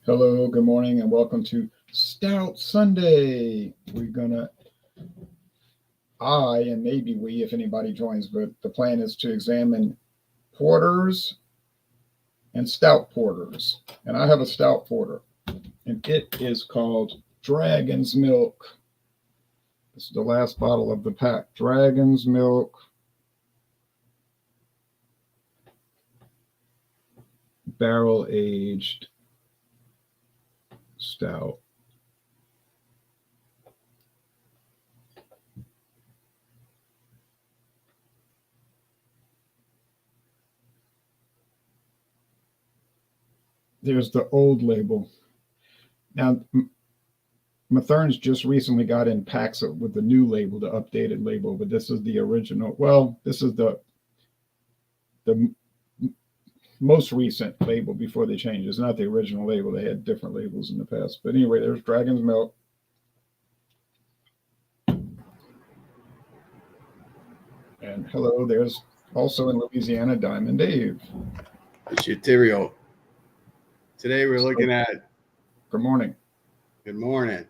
Hello, good morning, and welcome to Stout Sunday. And maybe we, if anybody joins, but the plan is to examine porters and stout porters. And I have a stout porter, and it is called Dragon's Milk. This is the last bottle of the pack. Dragon's Milk barrel aged stout. There's the old label. Now, Mathern's just recently got in packs with the new label, the updated label, but this is the original. Well, this is the most recent label before they changed. It's not the original label. They had different labels in the past. But anyway, there's Dragon's Milk. And hello, there's also in Louisiana, Diamond Dave. It's Ethereal. Today we're looking at. Good morning. Good morning.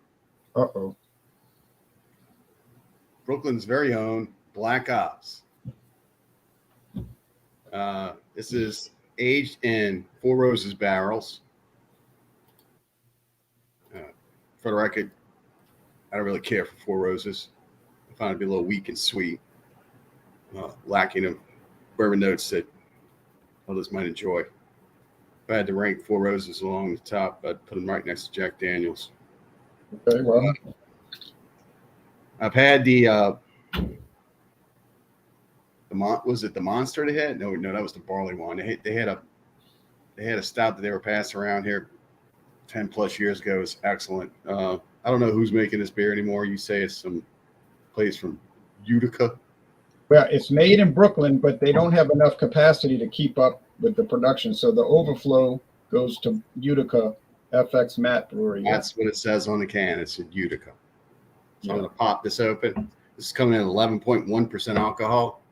Uh-oh. Brooklyn's very own Black Ops. This is aged in Four Roses barrels. For the record, I don't really care for Four Roses. I find it to be a little weak and sweet, lacking of bourbon notes that others might enjoy. If I had to rank Four Roses along the top, I'd put them right next to Jack Daniels. Okay, well. I've had was it the Monster they had? No, that was the barley one. They had a stout that they were passing around here 10 plus years ago. It was excellent. I don't know who's making this beer anymore. You say it's some place from Utica. Well, it's made in Brooklyn, but they don't have enough capacity to keep up with the production. So the overflow goes to Utica FX Matt Brewery. That's what it says on the can. It's in Utica. So I'm going to pop this open. This is coming in 11.1% alcohol.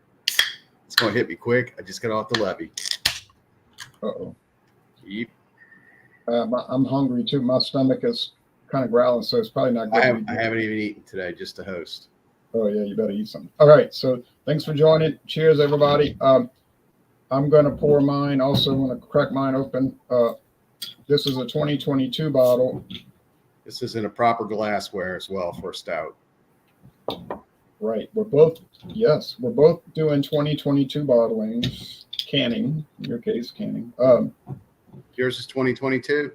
It's going to hit me quick. I just got off the levee. Uh-oh. Yep. I'm hungry, too. My stomach is kind of growling, so it's probably not good. I haven't even eaten today, just to host. Oh, yeah, you better eat something. All right, so thanks for joining. Cheers, everybody. I'm going to pour mine. Also, I'm going to crack mine open. This is a 2022 bottle. This is in a proper glassware as well for a stout. Right. We're both doing 2022 bottlings, canning, in your case, canning. Yours is 2022?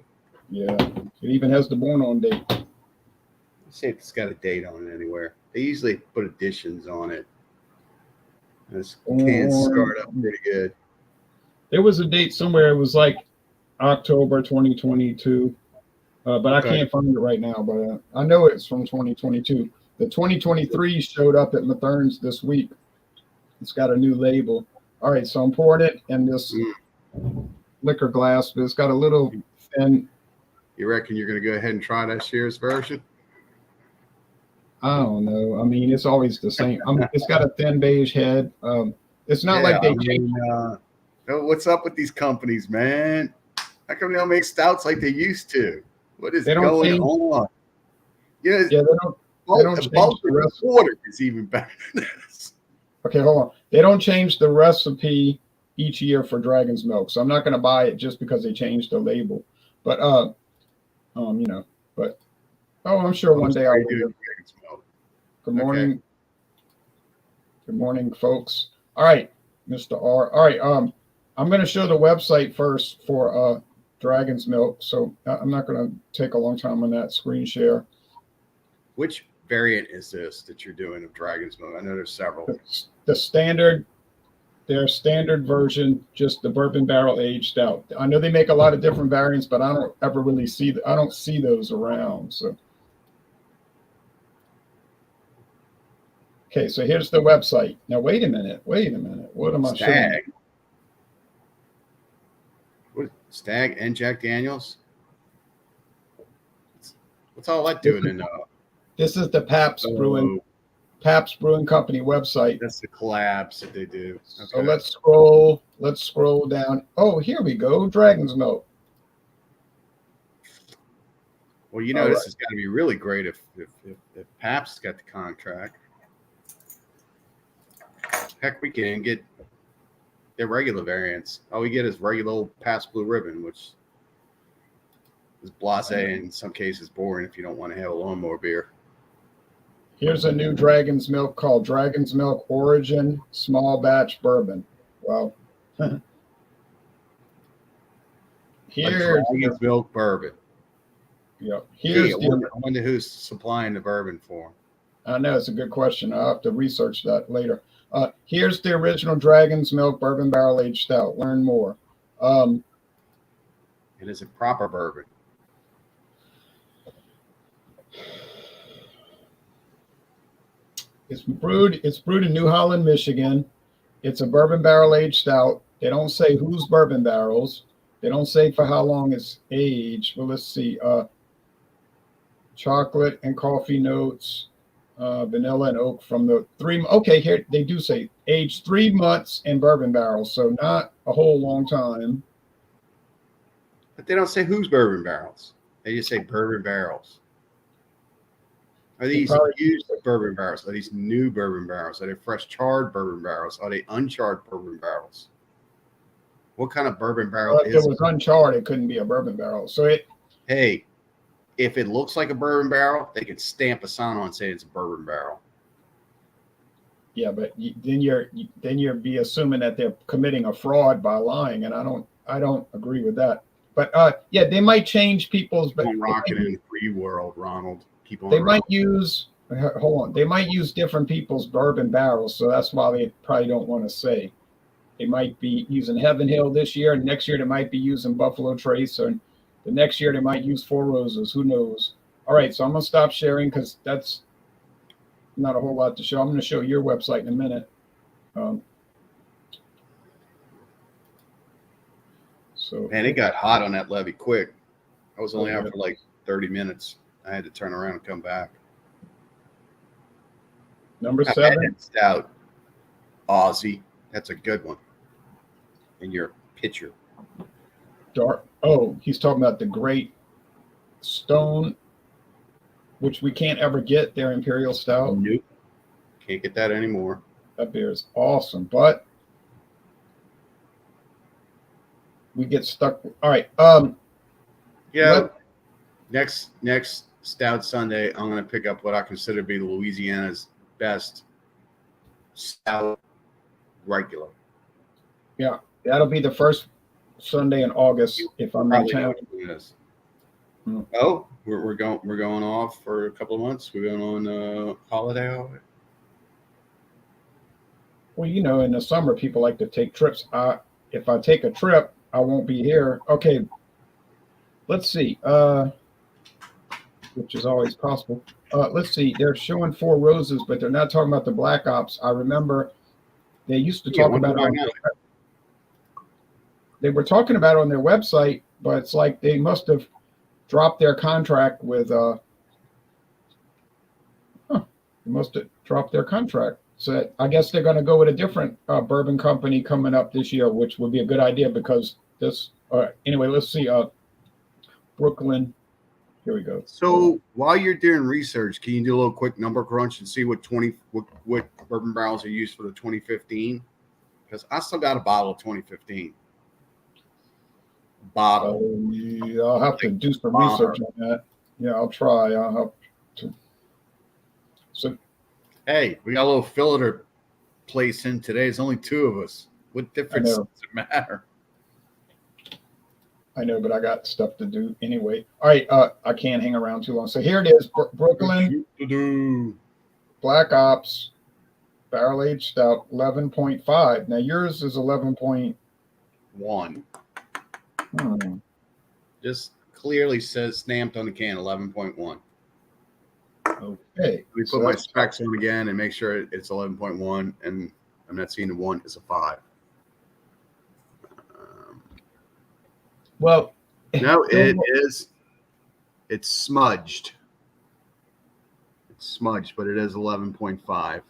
Yeah. It even has the born on date. Let's see if it's got a date on it anywhere. They usually put additions on it. This can's scarred up pretty good. There was a date somewhere. It was like October 2022. But okay. I can't find it right now. But I know it's from 2022. The 2023 showed up at Mathern's this week. It's got a new label. All right, so I'm pouring it in this liquor glass, but it's got a little thin. You reckon you're going to go ahead and try that Shears version? I don't know. I mean, it's always the same. It's got a thin beige head. It's not like they changed. What's up with these companies, man? How come they don't make stouts like they used to? What is going on? Yeah, they don't the bulk of the water is even better than this. Okay, hold on. They don't change the recipe each year for Dragon's Milk, so I'm not going to buy it just because they changed the label. But I'm sure one day I will. Dragon's Milk. Good morning. Okay. Good morning, folks. All right, Mr. R. All right, I'm going to show the website first for Dragon's Milk, so I'm not going to take a long time on that screen share. Which variant is this that you're doing of Dragon's Milk? I know there's several. The standard, their standard version, just the bourbon barrel aged stout. I know they make a lot of different variants, but I don't ever really see. I don't see those around. So, okay, so here's the website. Now wait a minute. What am I showing? What, Stag and Jack Daniels? What's all that doing in? This is the Pabst Brewing Company website. That's the collabs that they do. Okay. So let's scroll down. Oh, here we go. Dragon's Milk. Well, you know, this has got to be really great if Pabst's got the contract. Heck, we can get irregular variants. All we get is regular old Pabst Blue Ribbon, which is blasé and in some cases boring if you don't want to have a lawnmower beer. Here's a new Dragon's Milk called Dragon's Milk Origin Small Batch Bourbon. Well, here's Dragon's Milk bourbon. Yeah, here's I wonder who's supplying the bourbon for. I know it's a good question. I'll have to research that later. Here's the original Dragon's Milk Bourbon Barrel Aged Stout. Learn more. It is a proper bourbon. It's brewed in New Holland, Michigan. It's a bourbon barrel aged stout. They don't say whose bourbon barrels. They don't say for how long it's aged. Well, let's see. Chocolate and coffee notes, vanilla and oak from the 3. Okay, here they do say aged 3 months in bourbon barrels, so not a whole long time. But they don't say whose bourbon barrels. They just say bourbon barrels. Are these used bourbon barrels? Are these new bourbon barrels? Are they fresh charred bourbon barrels? Are they uncharred bourbon barrels? What kind of bourbon barrel is it? If it was uncharred, it couldn't be a bourbon barrel. So hey, if it looks like a bourbon barrel, they can stamp a sign on and say it's a bourbon barrel. Yeah, but then you're be assuming that they're committing a fraud by lying, and I don't agree with that. But yeah, they might change people's. But rocking in the free world, Ronald. Keep on. They might use. Hold on. They might use different people's bourbon barrels, so that's why they probably don't want to say. They might be using Heaven Hill this year, and next year they might be using Buffalo Trace, or the next year they might use Four Roses. Who knows? All right, so I'm gonna stop sharing because that's not a whole lot to show. I'm gonna show your website in a minute. So man, it got hot on that levee quick. I was only out for like 30 minutes. I had to turn around and come back. Number 7, Stout, Aussie. That's a good one. In your picture. Dark. Oh, he's talking about the Great Stone, which we can't ever get. Their Imperial Stout. Nope. Can't get that anymore. That beer is awesome, but we get stuck. All right. Yeah. Next Stout Sunday, I'm going to pick up what I consider to be Louisiana's best stout regular. Yeah, that'll be the first Sunday in August if I'm in town. Oh, we're going off for a couple of months. We're going on holiday. Well, you know, in the summer, people like to take trips. If I take a trip, I won't be here. Okay, let's see. Which is always possible. Let's see. They're showing Four Roses, but they're not talking about the Black Ops. I remember they used to talk about it. They were talking about it on their website, but it's like they must have dropped their contract with. They must have dropped their contract. So I guess they're going to go with a different bourbon company coming up this year, which would be a good idea because this. Anyway, let's see. Brooklyn. Here we go. So while you're doing research, can you do a little quick number crunch and see what bourbon barrels are used for the 2015? Because I still got a bottle of 2015. Yeah, I'll have to do some research on that. Yeah, I'll try. I'll have to. So, hey, we got a little filler place in today. It's only 2 of us. What difference does it matter? I know, but I got stuff to do anyway. All right, I can't hang around too long. So here it is, Brooklyn Black Ops Barrel Aged Stout, 11.5. Now yours is 11.1. Just clearly says stamped on the can 11.1. Okay. Let me put my specs on again and make sure it's 11.1, and I'm not seeing the 1 is a 5. Well, no, it is. It's smudged. It's smudged, but it is 11.5.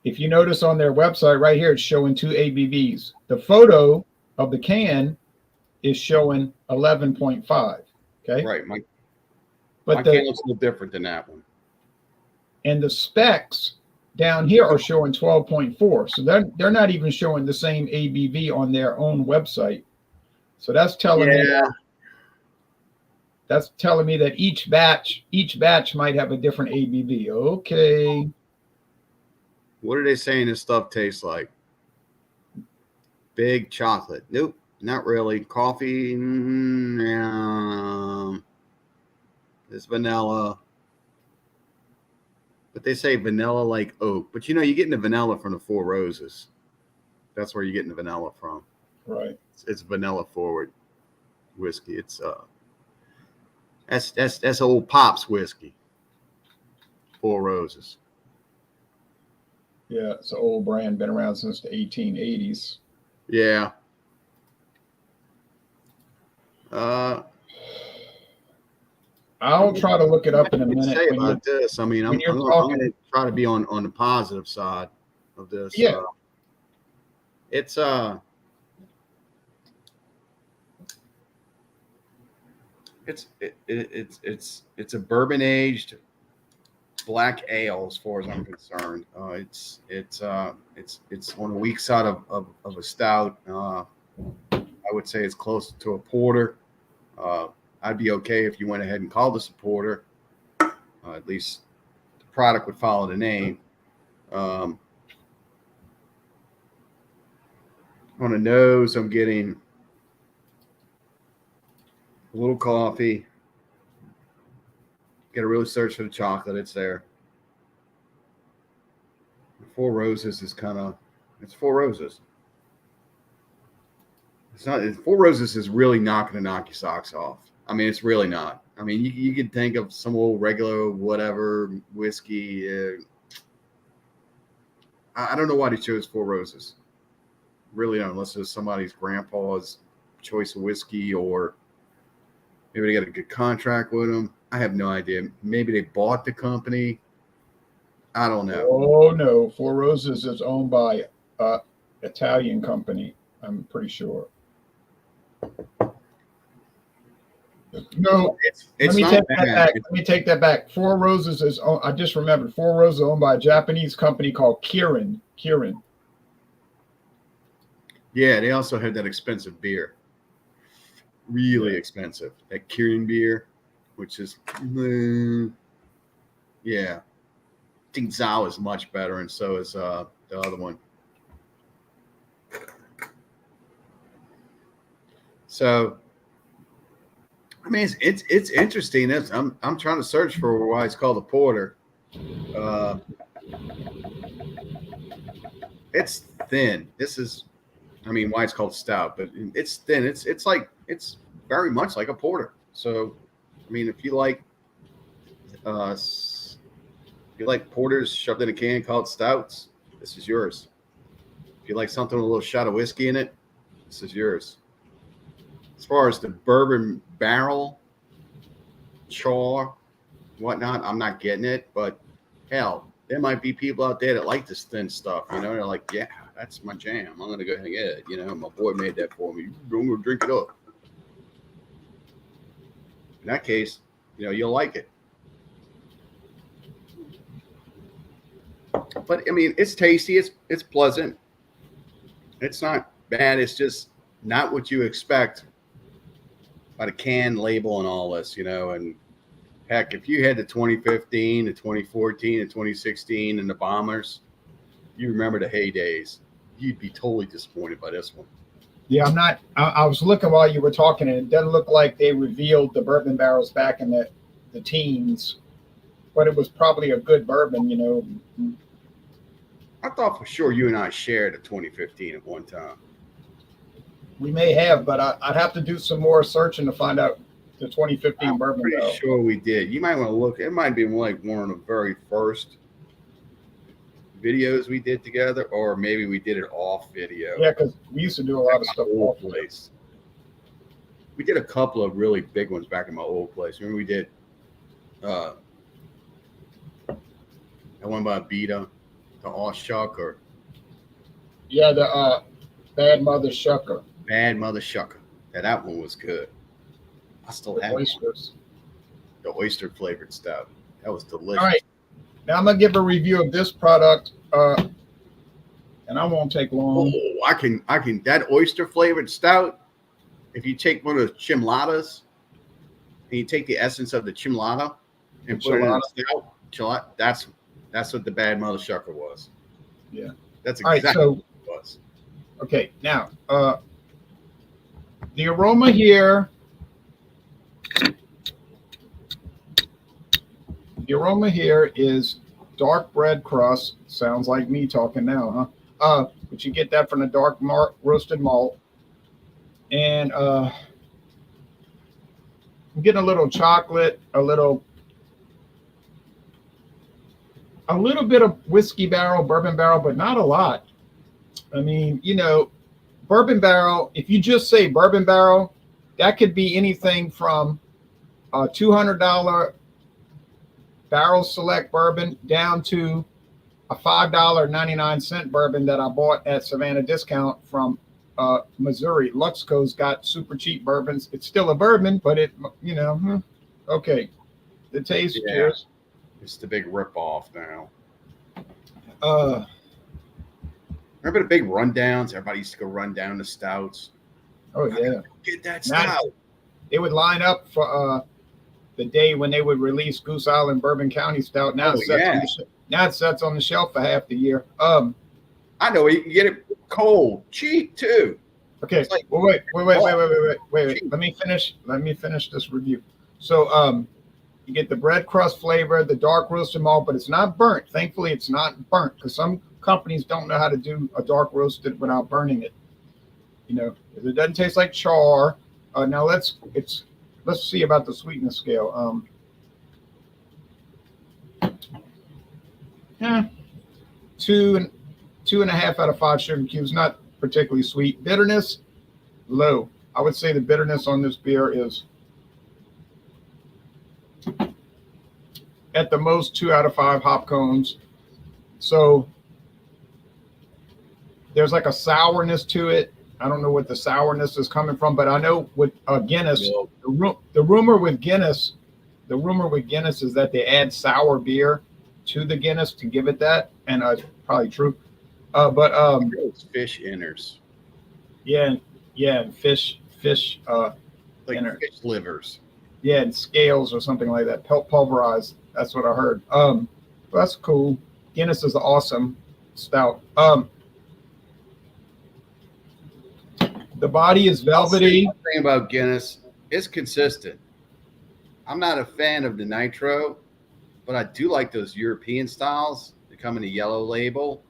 If you notice on their website right here, it's showing 2 ABVs. The photo of the can is showing 11.5. Okay. Right. But my can looks a little different than that one. And the specs down here are showing 12.4. So they're not even showing the same ABV on their own website. So that's telling me that each batch might have a different ABV. Okay. What are they saying this stuff tastes like? Big chocolate. Nope, not really. Coffee. It's vanilla. But they say vanilla like oak. But you're getting the vanilla from the Four Roses. That's where you're getting the vanilla from. Right. It's vanilla forward whiskey. It's that's old Pop's whiskey. Four Roses. Yeah, it's an old brand, been around since the 1880s. Yeah. I'll try to look it up in a minute. Say about this. I mean, I'm going to try to be on the positive side of this. Yeah. It's a bourbon aged black ale as far as I'm concerned. It's on the weak side of a stout. I would say it's close to a porter. I'd be okay if you went ahead and called this a porter. At least the product would follow the name. On the nose, I'm getting a little coffee. Got to really search for the chocolate. It's there. Four Roses is it's Four Roses. It's not. Four Roses is really not going to knock your socks off. I mean, it's really not. I mean, you could think of some old regular whatever whiskey. I don't know why they chose Four Roses. Really don't, unless it's somebody's grandpa's choice of whiskey, or maybe they got a good contract with them. I have no idea. Maybe they bought the company. I don't know. Oh no, Four Roses is owned by an Italian company. I'm pretty sure. No, let me take that back. Let me take that back. Four Roses is. I just remembered. Four Roses is owned by a Japanese company called Kirin. Yeah, they also have that expensive beer. Really expensive. That Kirin beer, which is, yeah. I think Zao is much better, and so is the other one. So, I mean, it's interesting. I'm trying to search for why it's called a porter. It's thin. Why it's called stout, but it's thin. It's very much like a porter. So, I mean, if you like porters shoved in a can called stouts, this is yours. If you like something with a little shot of whiskey in it, this is yours. As far as the bourbon barrel, char, whatnot, I'm not getting it. But hell, there might be people out there that like this thin stuff. They're like, yeah, that's my jam. I'm gonna go ahead and get it. My boy made that for me. I'm gonna drink it up. In that case, you'll like it. But I mean, it's tasty. It's pleasant. It's not bad. It's just not what you expect by the can label and all this, And heck, if you had the 2015, the 2014, the 2016, and the Bombers, you remember the heydays, you'd be totally disappointed by this one. Yeah, I'm not. I was looking while you were talking, and it doesn't look like they revealed the bourbon barrels back in the teens, but it was probably a good bourbon, I thought for sure you and I shared a 2015 at one time. We may have, but I'd have to do some more searching to find out the 2015 bourbon barrel. I'm pretty sure we did. You might want to look. It might be like one of the very first videos we did together, or maybe we did it off video. Yeah, because we used to do a lot of stuff off place. We did a couple of really big ones back in my old place. Remember we did that one by Beta, the All Shucker. Yeah, the Bad Mother Shucker. Bad Mother Shucker. Yeah, that one was good. I still have oysters. the oyster flavored stout. That was delicious. All right. Now I'm gonna give a review of this product, and I won't take long. Oh, I can that oyster flavored stout. If you take one of those chimladas and you take the essence of the chimlada and put it in a stout, that's what the bad mother sucker was. Yeah. That's All right, exactly so, what it was. Okay, now the aroma here. The aroma here is dark bread crust. Sounds like me talking now, huh? But you get that from the dark roasted malt, and I'm getting a little chocolate, a little bit of whiskey barrel, bourbon barrel, but not a lot. I mean, bourbon barrel. If you just say bourbon barrel, that could be anything from a $200 barrel select bourbon down to a $5.99 bourbon that I bought at Savannah Discount from Missouri. Luxco's got super cheap bourbons. It's still a bourbon, but okay. The taste, Yeah. cheers. It's the big ripoff now. Remember the big rundowns? Everybody used to go run down the stouts. Oh yeah. Get that stout. They would line up for the day when they would release Goose Island Bourbon County Stout. Now it sets on the shelf for half the year. I know you get it cold, cheap too. Okay. Like, wait. Let me finish this review. So you get the bread crust flavor, the dark roasted malt, but it's not burnt. Thankfully, it's not burnt because some companies don't know how to do a dark roasted without burning it. It doesn't taste like char. Now let's see about the sweetness scale. Two and a half out of 5 sugar cubes. Not particularly sweet. Bitterness, low. I would say the bitterness on this beer is at the most 2 out of 5 hop cones. So there's like a sourness to it. I don't know what the sourness is coming from, but I know with Guinness, the rumor with Guinness is that they add sour beer to the Guinness to give it that, and it's probably true. But it's fish inners. Yeah, and fish like inners. Fish livers. Yeah, and scales or something like that. Pulverized. That's what I heard. That's cool. Guinness is awesome stout. The body is velvety. One thing about Guinness, it's consistent. I'm not a fan of the nitro, but I do like those European styles that come in a yellow label.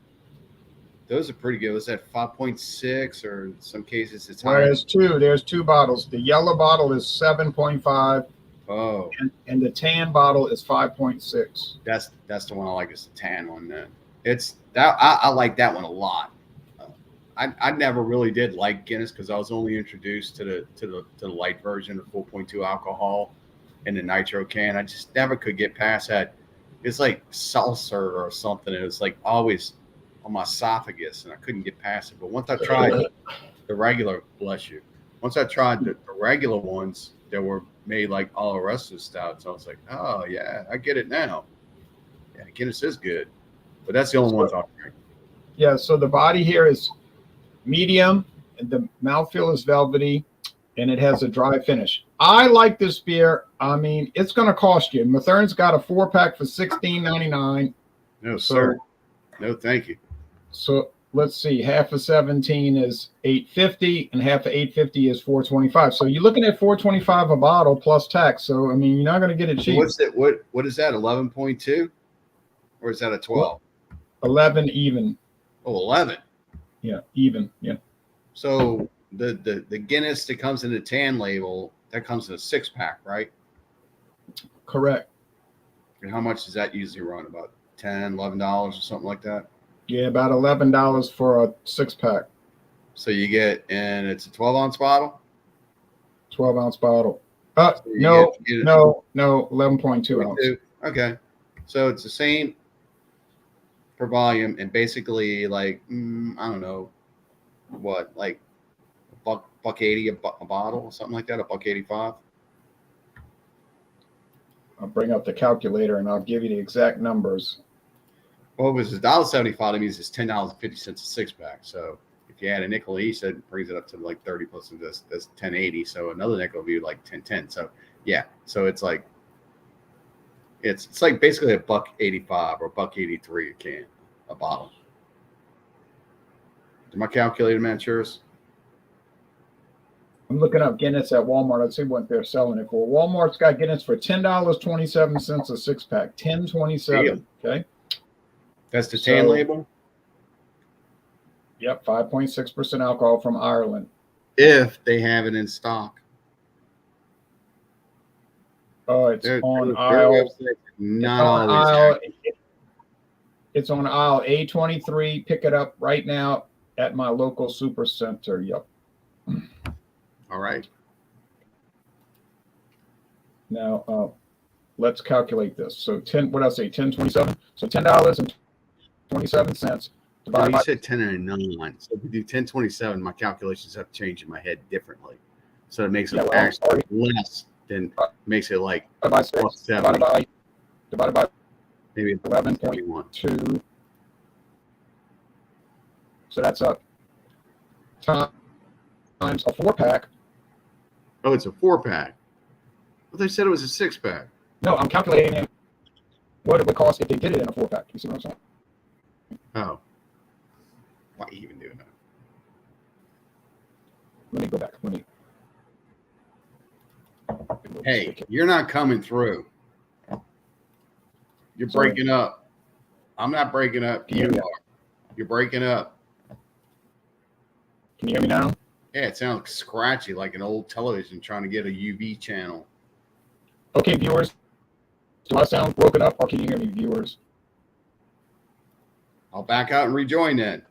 Those are pretty good. Was that 5.6 or in some cases it's higher? There's two bottles. The yellow bottle is 7.5. Oh. And the tan bottle is 5.6. That's the one I like. Is the tan one then. It's that I like that one a lot. I never really did like Guinness because I was only introduced to the light version of 4.2 alcohol in the nitro can. I just never could get past that. It's like seltzer or something. It was like always on my esophagus, and I couldn't get past it. But once I tried the regular, once I tried the regular ones that were made like all the rest of the stouts, I was like, oh yeah, I get it now. Yeah, Guinness is good, but that's the only ones I'll drink. Yeah. So the body here is medium, and the mouthfeel is velvety, and it has a dry finish. I like this beer. I mean, it's going to cost you. Mathern's got a 4-pack for $16.99. No, sir. No, thank you. So let's see. Half of 17 is $8.50, and half of $8.50 is $4.25. So you're looking at $4.25 a bottle plus tax. So I mean, you're not going to get it cheap. What's that? What is that? 11.2, or is that a 12? 11 even. Oh, 11. Yeah, even. Yeah. So the Guinness that comes in the tan label, that comes in a 6-pack, right? Correct. And how much does that usually run? About $10, $11 or something like that? Yeah, about $11 for a 6-pack. So you get, and it's a 12-ounce bottle? 12-ounce bottle. So no, 11.2 ounce. Okay. So it's the same per volume, and basically like, I don't know, what, like $1.80 a bottle or something like that, $1.85. I'll bring up the calculator and I'll give you the exact numbers. Well, if it's $1.75, that means it's $10.50 a six pack. So if you add a nickel each, that brings it up to like 30 plus of this. That's 10.80. So another nickel would be like 10.10. So yeah, so it's like basically $1.85 or $1.83 a can, a bottle. Did my calculator match yours? I'm looking up Guinness at Walmart. Let's see what they're selling it for. Walmart's got Guinness for $10.27 a six pack. $10.27. Okay. That's the tan label? Yep, 5.6% alcohol from Ireland. If they have it in stock. Oh, it's on aisle. Not always. It's on aisle A23. Pick it up right now at my local super center. Yep. All right. Now, let's calculate this. So what else say? 10.27. So $10.27. You said 10.09. So if we do 10.27, my calculations have changed in my head differently. So it makes it actually less than makes it like divided by maybe 11.2. So that's up times a 4-pack. Oh, it's a 4-pack. But they said it was a 6-pack. No, I'm calculating what it would cost if they did it in a 4-pack. You see what I'm saying? Oh. Why are you even doing that? Let me go back. Hey, you're not coming through. You're breaking up. I'm not breaking up. You are. You're breaking up. Can you hear me now? Yeah, it sounds scratchy like an old television trying to get a UV channel. Okay, viewers. Do I sound broken up or can you hear me, viewers? I'll back out and rejoin then.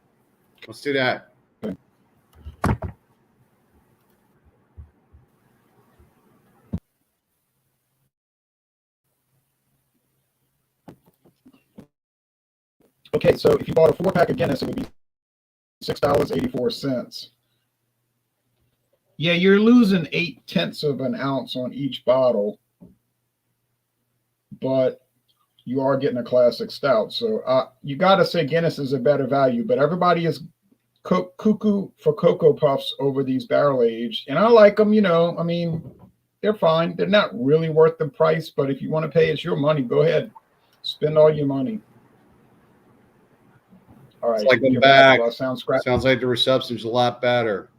Let's do that. Okay. Okay, so if you bought a 4-pack of Guinness, it would be $6.84. Yeah, you're losing 0.8 of an ounce on each bottle, but you are getting a classic stout. So you got to say Guinness is a better value, but everybody is cuckoo for Cocoa Puffs over these barrel aged, and I like them. I mean, they're fine. They're not really worth the price, but if you want to pay, it's your money. Go ahead, spend all your money. All right, it's like I'm back. Sounds like the reception's a lot better.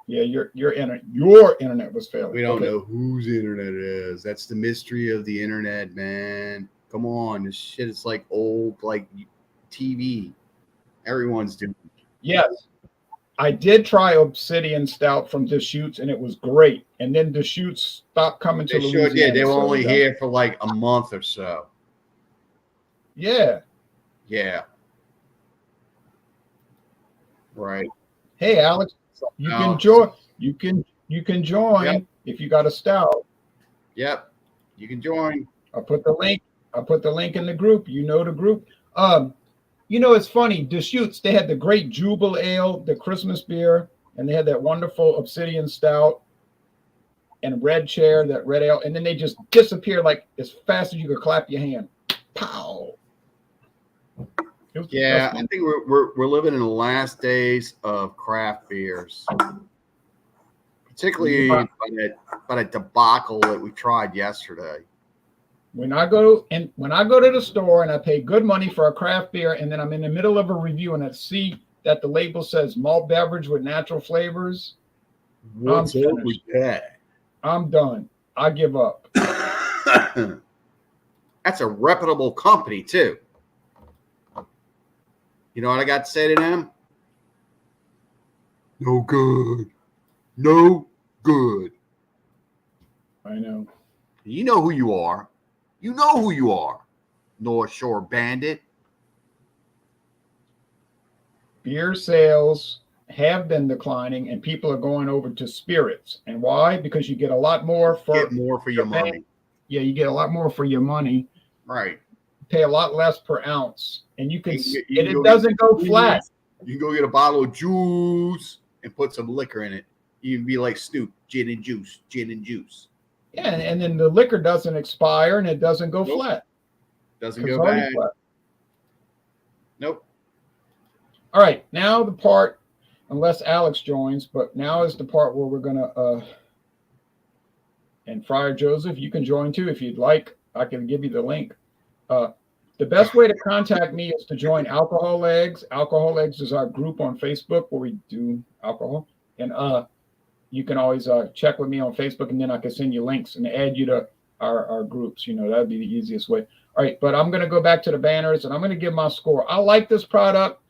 Yeah, your internet was failing. We don't know whose internet it is. That's the mystery of the internet, man. Come on, this shit is like old, like TV. Everyone's doing it. Yes, I did try Obsidian Stout from Deschutes, and it was great. And then Deschutes stopped coming to Louisiana. Sure did. They were only here for like a month or so. Yeah. Yeah. Right. Hey, Alex, you can join. You can join if you got a stout. Yep, you can join. I'll put the link in the group. You know the group. It's funny. Deschutes, they had the great Jubal Ale, the Christmas beer, and they had that wonderful Obsidian Stout and Red Chair, that red ale, and then they just disappear like as fast as you could clap your hand. Pow. Yeah, I think we're living in the last days of craft beers, particularly by that debacle that we tried yesterday. When I go to the store and I pay good money for a craft beer, and then I'm in the middle of a review and I see that the label says malt beverage with natural flavors, what's up with that? I'm done. I give up. That's a reputable company too. You know what I got to say to them? No good. No good. I know. You know who you are. You know who you are. North Shore Bandit. Beer sales have been declining and people are going over to spirits. And why? Because you get a lot more for your money. Yeah, you get a lot more for your money. Right. Pay a lot less per ounce. And it doesn't go flat. You can go get a bottle of juice and put some liquor in it. You can be like Snoop, gin and juice. Yeah, and then the liquor doesn't expire and it doesn't go flat. Doesn't go bad. Nope. All right, now the part, unless Alex joins, but now is the part where we're gonna and Friar Joseph, you can join too if you'd like. I can give you the link. The best way to contact me is to join Alcohol Eggs. Alcohol Eggs is our group on Facebook where we do alcohol, and you can always check with me on Facebook, and then I can send you links and add you to our groups. You know, that'd be the easiest way. All right, but I'm going to go back to the banners, and I'm going to give my score. I like this product.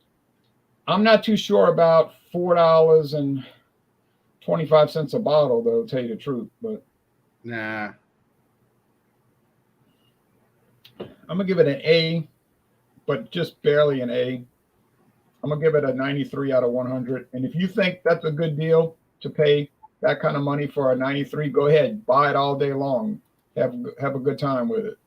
I'm not too sure about $4.25 a bottle, though, to tell you the truth. But nah, I'm going to give it an A, but just barely an A. I'm going to give it a 93 out of 100. And if you think that's a good deal to pay that kind of money for a 93, go ahead. Buy it all day long. Have a good time with it.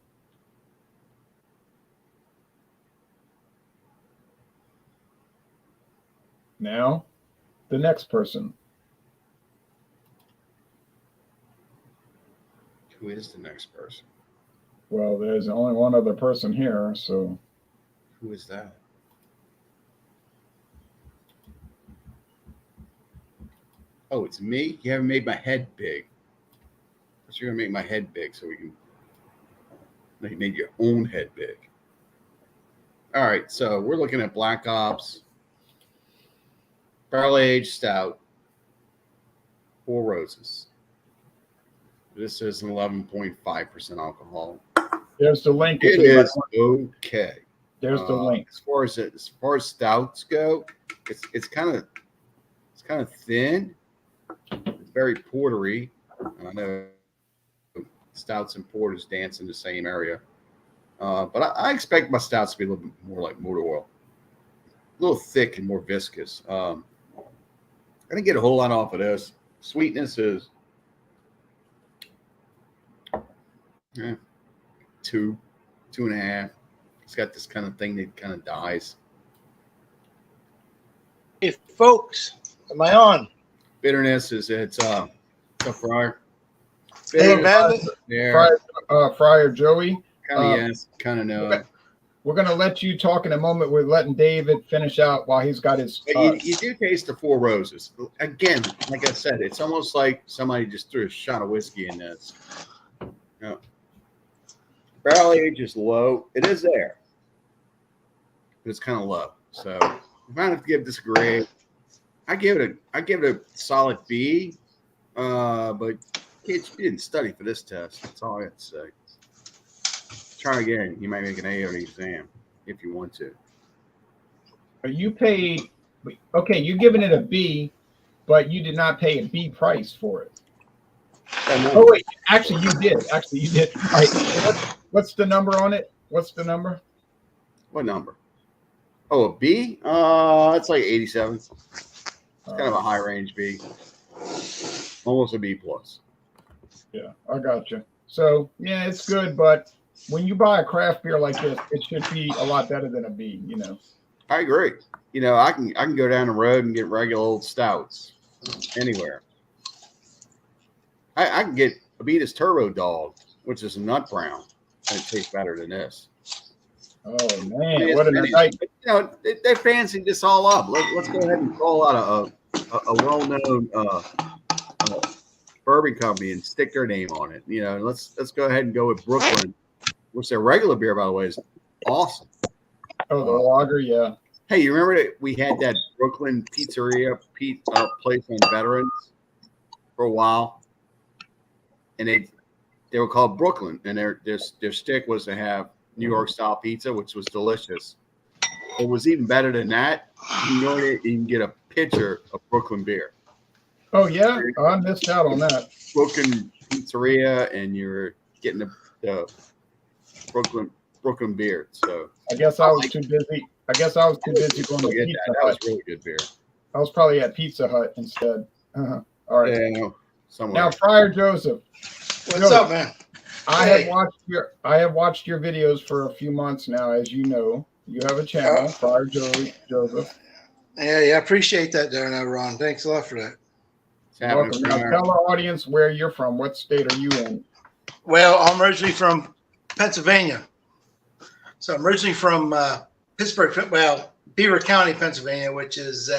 Now, the next person. Who is the next person? Well, there's only one other person here, so. Who is that? Oh, it's me? You haven't made my head big. So you're going to make my head big so we can make your own head big. All right, so we're looking at Black Ops Barrel Aged Stout, Four Roses. This is an 11.5% alcohol. There's the link. It is okay. There's the link. As far as stouts go, it's kind of thin. It's very portery. I know stouts and porters dance in the same area, but I expect my stouts to be a little bit more like motor oil, a little thick and more viscous. I didn't get a whole lot off of this. Sweetness is 2.5. It's got this kind of thing that kind of dies. Hey, folks, am I on? Bitterness is it's a Friar. Hey, man. Friar Joey. Kind of yes, kind of no. We're going to let you talk in a moment. We're letting David finish out while he's got his. You do taste the Four Roses. Again, like I said, it's almost like somebody just threw a shot of whiskey in this. Barrel age is low. It is there, but it's kind of low. So if I have to give this a grade, I give it a solid B. But kids, you didn't study for this test. That's all I have to say. Try again. You might make an A on the exam if you want to. You paid, okay, you're giving it a B, but you did not pay a B price for it. Oh, wait. Actually, you did. All right. What's the number on it? What's the number? What number? Oh, a B? It's like 87. It's kind of a high range B. Almost a B plus. Yeah, I got you. So, yeah, it's good, but when you buy a craft beer like this, it should be a lot better than a B, you know. I agree. You know, I can go down the road and get regular old stouts anywhere. I can get a Abita's Turbo Dog, which is a nut brown, and it tastes better than this. Oh man, what a night! You know, they fancy this all up. Let's go ahead and call out a well-known bourbon company and stick their name on it. You know, let's go ahead and go with Brooklyn, which their regular beer, by the way, is awesome. Oh, the lager, yeah. Hey, you remember that we had that Brooklyn pizzeria place on Veterans for a while? And they were called Brooklyn, and their stick was to have New York style pizza, which was delicious. It was even better than that. You can get a pitcher of Brooklyn beer. Oh yeah, I missed out on that. Brooklyn pizzeria, and you're getting the Brooklyn beer. So I guess I was too busy. going to Pizza Hut. That was really good beer. I was probably at Pizza Hut instead. All right. Yeah, somewhere. Now, Friar Joseph. What's up, man? I have watched your videos for a few months now, as you know. You have a channel, Friar Joseph. Yeah, I appreciate that there now, Ron. Thanks a lot for that. Welcome. Now tell our audience where you're from. What state are you in? Well, I'm originally from Pennsylvania. So I'm originally from Pittsburgh, well, Beaver County, Pennsylvania, which is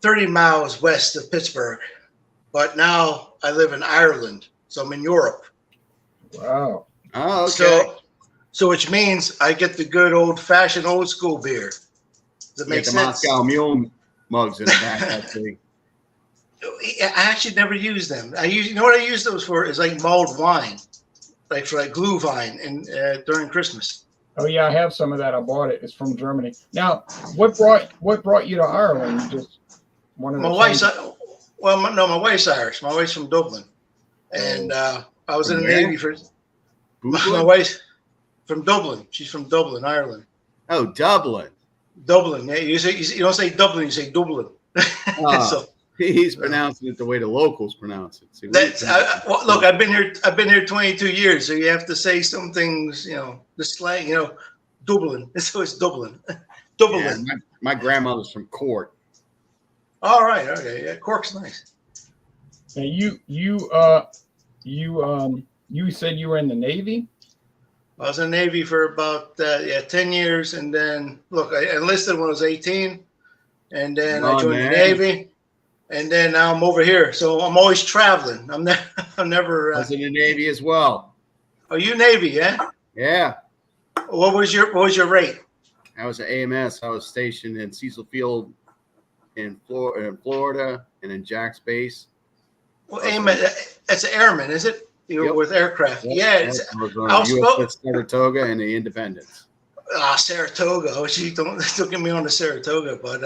30 miles west of Pittsburgh. But now I live in Ireland, so I'm in Europe. Wow. Oh, okay. So which means I get the good old-fashioned old school beer. Does it make the sense? Moscow Mule mugs in the back. Actually. I actually never use them. You know what I use those for is like mulled wine, like for like Glühwein and during Christmas. Oh yeah, I have some of that. I bought it. It's from Germany. Now, what brought you to Ireland? Just one of my wife's my wife's Irish. My wife's from Dublin, and I was in the Navy for. My wife's from Dublin. She's from Dublin, Ireland. Oh, Dublin. Dublin. Yeah, you don't say Dublin. You say Dublin. So he's pronouncing it the way the locals pronounce it. See, look, I've been here 22 years, so you have to say some things, the slang, Dublin. So it's Dublin. Dublin. Yeah, my grandmother's from Cork. All right. Okay. Yeah, Cork's nice. And you said you were in the Navy? I was in the Navy for about 10 years, and then look, I enlisted when I was 18, and then I joined the Navy. And then now I'm over here, so I'm always traveling. I'm never. I was in the Navy as well. Oh, you Navy, yeah? Yeah. What was your rate? I was at AMS. I was stationed in Cecil Field in Florida and in Jack's Base. Well, AMS, it's an airman, is it? You're with aircraft. Yep. Yeah. I was on USS Saratoga and the Independence. Saratoga. Oh, gee, don't get me on the Saratoga, but.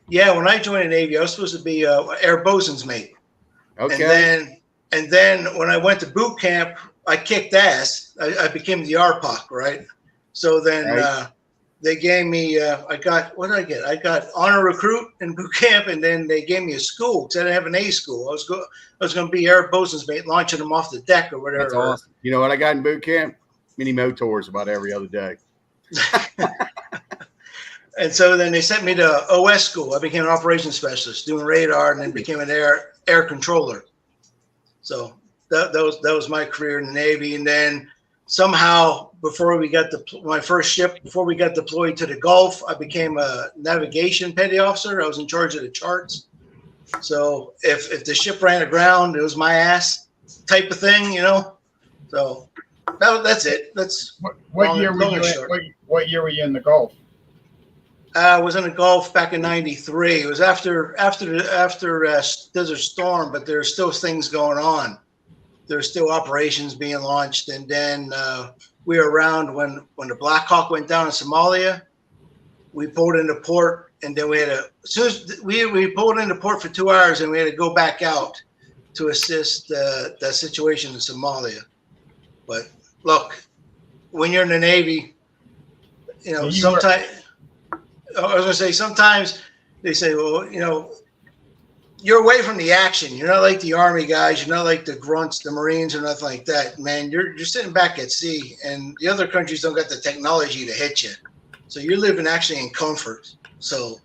Yeah, when I joined the Navy, I was supposed to be air bosun's mate. Okay. And then when I went to boot camp, I kicked ass. I became the RPOC, right? So then they gave me. What did I get? I got honor recruit in boot camp, and then they gave me a school because I didn't have an A school. I was going to be air bosun's mate, launching them off the deck or whatever. That's awesome. You know what I got in boot camp? Mini motors about every other day. And so then they sent me to OS school. I became an operations specialist doing radar, and then became an air controller. So that was my career in the Navy. And then somehow before we got my first ship, before we got deployed to the Gulf, I became a navigation petty officer. I was in charge of the charts. So if the ship ran aground, it was my ass type of thing, So that's it. That's what year were you? What year were you in the Gulf? I was in the Gulf back in '93. It was after Desert Storm, but there's still things going on. There's still operations being launched, and then we were around when the Black Hawk went down in Somalia. We pulled into port, and then we had as soon as we pulled into port for 2 hours, and we had to go back out to assist that situation in Somalia. But look, when you're in the Navy, sometimes. I was going to say, sometimes they say, well, you're away from the action. You're not like the Army guys. You're not like the grunts, the Marines, or nothing like that. Man, you're sitting back at sea, and the other countries don't got the technology to hit you. So you're living actually in comfort. So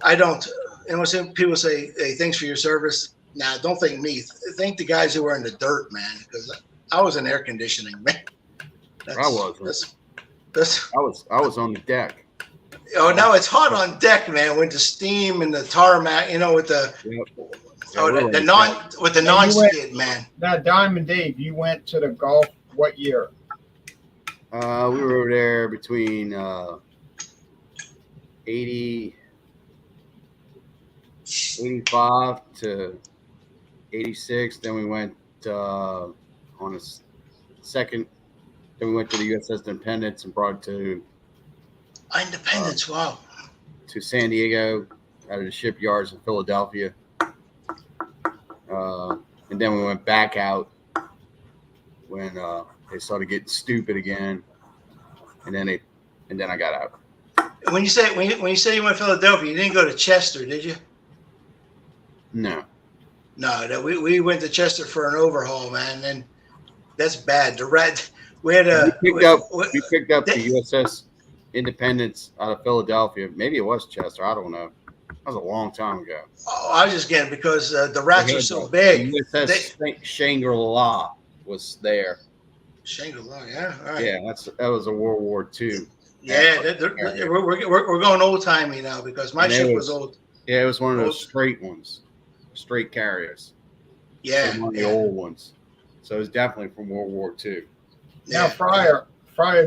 I don't. And when people say, hey, thanks for your service, nah, don't thank me. Thank the guys who were in the dirt, man, because I was in air conditioning, man. I was on the deck. Oh, now it's hot on deck, man. With the steam and the tarmac, with the non-skid, man. Now, Diamond Dave, you went to the Gulf. What year? We were over there between 85 to 86. Then we went on a second. Then we went to the USS Independence and brought it to Independence. Wow. To San Diego out of the shipyards in Philadelphia. And then we went back out when they started getting stupid again. And then I got out. When you say you went to Philadelphia, you didn't go to Chester, did you? No. No, we went to Chester for an overhaul, man, and that's bad. We picked up the USS Independence out of Philadelphia. Maybe it was Chester. I don't know. That was a long time ago. Oh, I was just getting because the rats are so big. USS Shangri-La was there. Shangri-La, yeah, all right. Yeah, that was a World War II. Yeah, we're going old timey now because my ship was old. Yeah, it was one of those straight ones, straight carriers. Yeah, so one of the old ones. So it's definitely from World War II. Now, Friar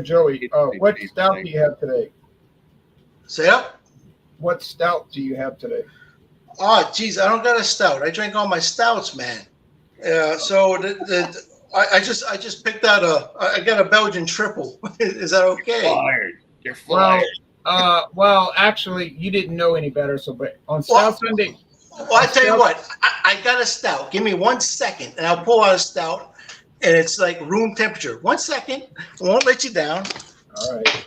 Joey, what stout do you have today? Say up. What stout do you have today? Oh, geez, I don't got a stout. I drank all my stouts, man. So I just picked out I got a Belgian triple. Is that okay? You're fired. Well, actually, you didn't know any better. So, but on Stout Sunday. Well, I tell you what, I got a stout. Give me 1 second, and I'll pull out a stout, and it's like room temperature. 1 second, I won't let you down. All right.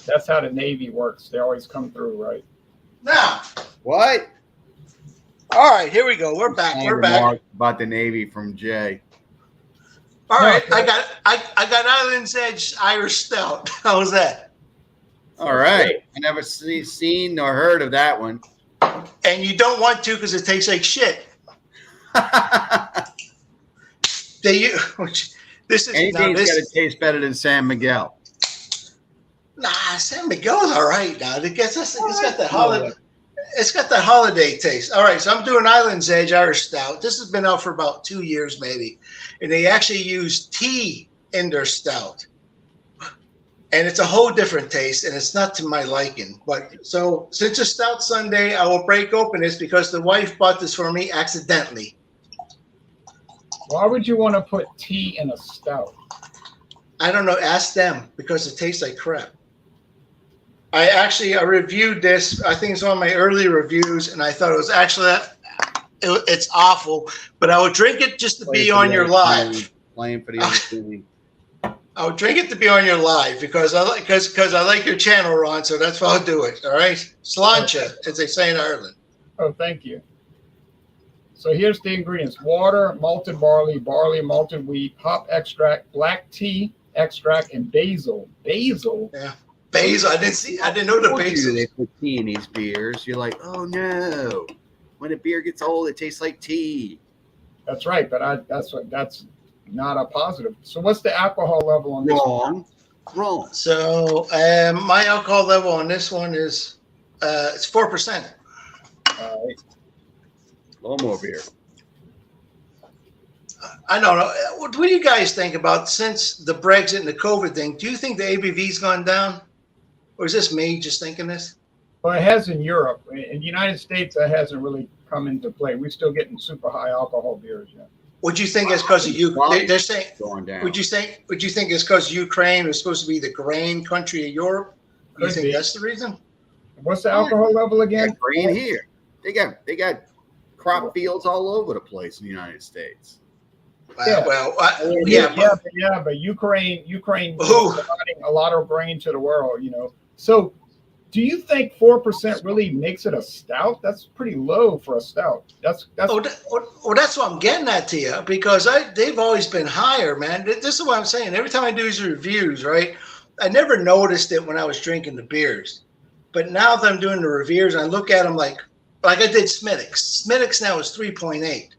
That's how the Navy works. They always come through, right? Now. What? All right, here we go. We're back. We're back. About the Navy from Jay. All right, I got Island's Edge Irish Stout. How's that? All right. I never seen nor heard of that one. And you don't want to because it tastes like shit. Anything's got to taste better than San Miguel. Nah, San Miguel's all right now. It's got the holiday. It's got the holiday taste. All right, so I'm doing Island's Edge Irish Stout. This has been out for about 2 years, maybe, and they actually use tea in their stout, and it's a whole different taste, and it's not to my liking. But so since it's Stout Sunday, I will break open this because the wife bought this for me accidentally. Why would you want to put tea in a stout? I don't know. Ask them because it tastes like crap. I reviewed this. I think it's one of my early reviews, and I thought it was actually it's awful. But I would drink it just to be on your live. Playing for the opportunity. I would drink it to be on your live because I like your channel, Ron. So that's why I'll do it. All right, slancha, as they say in Ireland. Oh, thank you. So here's the ingredients: water, malted barley, malted wheat, hop extract, black tea extract, and basil. Basil. Yeah. Basil. I didn't know the basil. They put tea in these beers. You're like, oh no. When a beer gets old, it tastes like tea. That's right, but that's not a positive. So what's the alcohol level on this one? Wrong. So my alcohol level on this one is it's 4%. All right. A little more beer. I don't know. What do you guys think about since the Brexit and the COVID thing? Do you think the ABV's gone down? Or is this me just thinking this? Well, it has in Europe. In the United States, that hasn't really come into play. We're still getting super high alcohol beers yet. Would you think it's because of Ukraine? They're saying going down. Would you think it's because Ukraine is supposed to be the grain country of Europe? Do you think that's the reason? What's the alcohol level again? Grain here. They got crop fields all over the place in the United States. Yeah. But Ukraine is providing a lot of grain to the world, you know. So do you think 4% really makes it a stout? That's pretty low for a stout. That's what I'm getting at to you because they've always been higher, man. This is what I'm saying. Every time I do these reviews, right, I never noticed it when I was drinking the beers. But now that I'm doing the reviews, I look at them like I did Smithwick's. Smithwick's now is 3.8.